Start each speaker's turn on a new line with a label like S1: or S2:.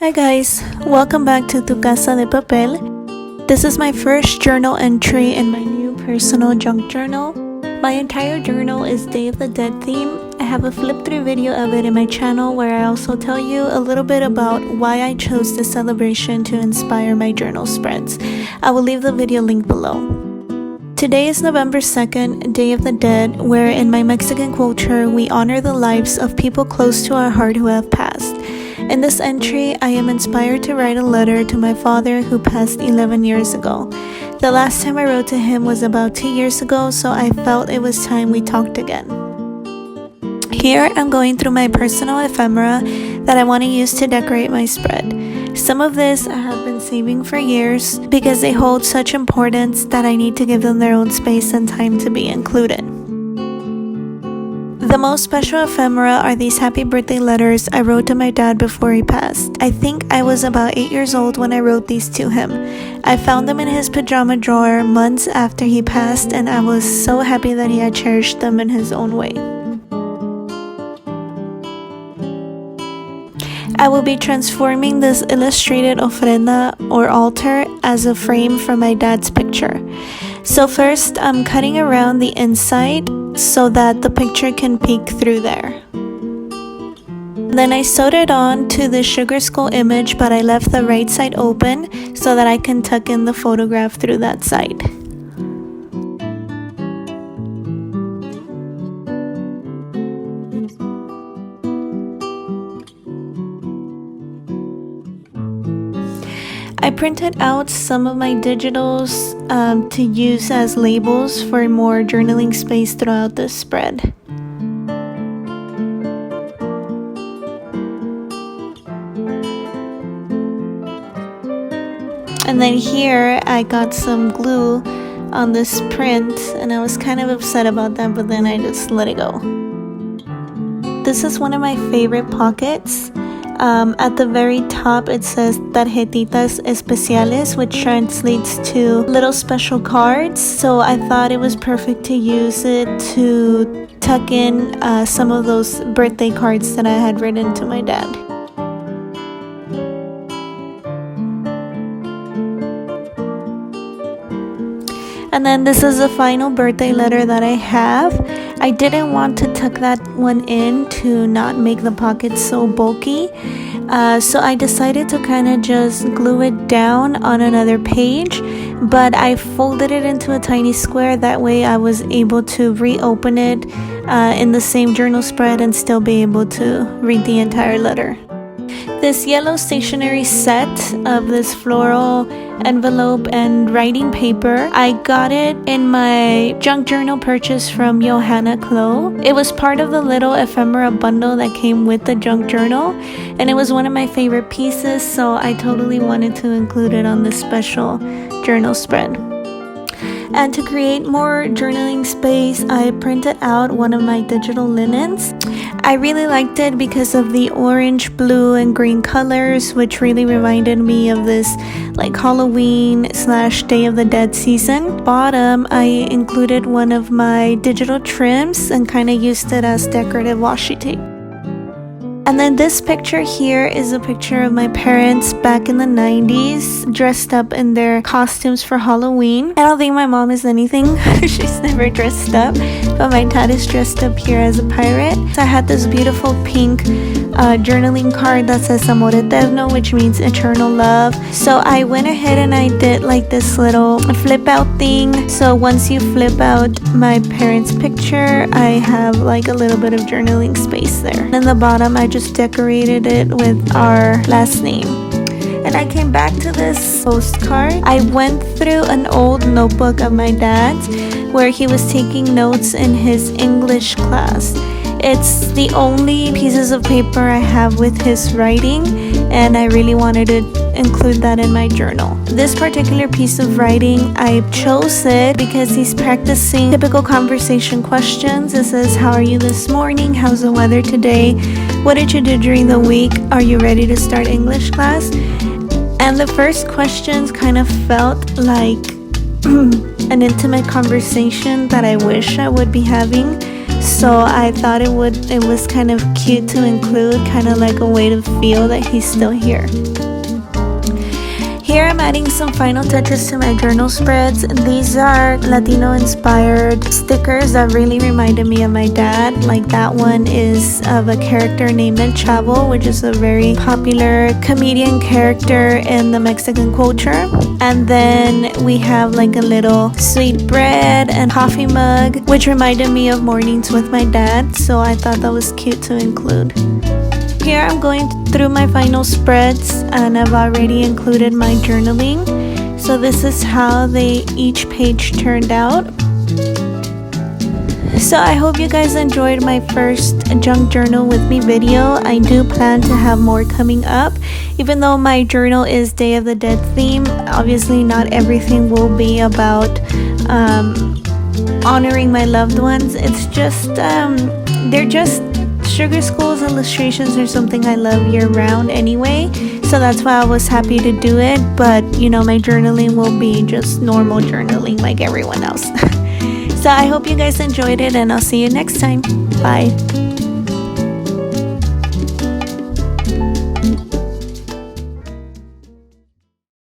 S1: Hi guys, welcome back to TuCasaDePapel. This is my first journal entry in my new personal junk journal. My entire journal is Day of the Dead theme. I have a flip through video of it in my channel where I also tell you a little bit about why I chose this celebration to inspire my journal spreads. I will leave the video link below. Today is November 2nd, Day of the Dead, where in my Mexican culture we honor the lives of people close to our heart who have passed. In this entry, I am inspired to write a letter to my father who passed 11 years ago. The last time I wrote to him was about 2 years ago, so I felt it was time we talked again. Here, I'm going through my personal ephemera that I want to use to decorate my spread. Some of this I have been saving for years because they hold such importance that I need to give them their own space and time to be included. The most special ephemera are these happy birthday letters I wrote to my dad before he passed. I think I was about 8 years old when I wrote these to him. I found them in his pajama drawer months after he passed, and I was so happy that he had cherished them in his own way. I will be transforming this illustrated ofrenda or altar as a frame for my dad's picture. So first, I'm cutting around the inside so that the picture can peek through there. Then I sewed it on to the sugar skull image, but I left the right side open so that I can tuck in the photograph through that side. I printed out some of my digitals to use as labels for more journaling space throughout the spread. And then here I got some glue on this print, and I was kind of upset about that, but then I just let it go. This is one of my favorite pockets. At the very top it says tarjetitas especiales, which translates to little special cards, so I thought it was perfect to use it to tuck in some of those birthday cards that I had written to my dad. And then this is the final birthday letter that I have. I didn't want to tuck that one in to not make the pocket so bulky. So I decided to kind of just glue it down on another page, but I folded it into a tiny square. That way I was able to reopen it in the same journal spread and still be able to read the entire letter. This yellow stationery set of this floral envelope and writing paper, I got it in my junk journal purchase from Johanna Klo. It was part of the little ephemera bundle that came with the junk journal, and it was one of my favorite pieces, so I totally wanted to include it on this special journal spread. And to create more journaling space, I printed out one of my digital linens. I really liked it because of the orange, blue, and green colors, which really reminded me of this like Halloween / Day of the Dead season. Bottom, I included one of my digital trims and kind of used it as decorative washi tape. And then this picture here is a picture of my parents back in the 90s, dressed up in their costumes for Halloween. I don't think my mom is anything. She's never dressed up, but my dad is dressed up here as a pirate. So I had this beautiful pink journaling card that says Amor Eterno, which means eternal love. So I went ahead and I did like this little flip out thing. So once you flip out my parents' picture, I have like a little bit of journaling space there. And in the bottom, I just decorated it with our last name. And I came back to this postcard. I went through an old notebook of my dad's where he was taking notes in his English class. It's the only pieces of paper I have with his writing, and I really wanted to include that in my journal. This particular piece of writing, I chose it because he's practicing typical conversation questions. It says, how are you this morning? How's the weather today? What did you do during the week? Are you ready to start English class? And the first questions kind of felt like an intimate conversation that I wish I would be having. so I thought it was kind of cute to include, kind of like a way to feel that he's still here. Here I'm adding some final touches to my journal spreads. These are Latino inspired stickers that really reminded me of my dad. Like that one is of a character named El Chavo, which is a very popular comedian character in the Mexican culture. And then we have like a little sweet bread and coffee mug, which reminded me of mornings with my dad, so I thought that was cute to include. Here I'm going through my final spreads and I've already included my journaling. So this is how each page turned out. So I hope you guys enjoyed my first Junk Journal with me video. I do plan to have more coming up. Even though my journal is Day of the Dead theme, obviously not everything will be about honoring my loved ones. It's just, they're just Sugar Skull's illustrations are something I love year round anyway, so that's why I was happy to do it. But you know, my journaling will be just normal journaling like everyone else. So I hope you guys enjoyed it, and I'll see you next time. Bye.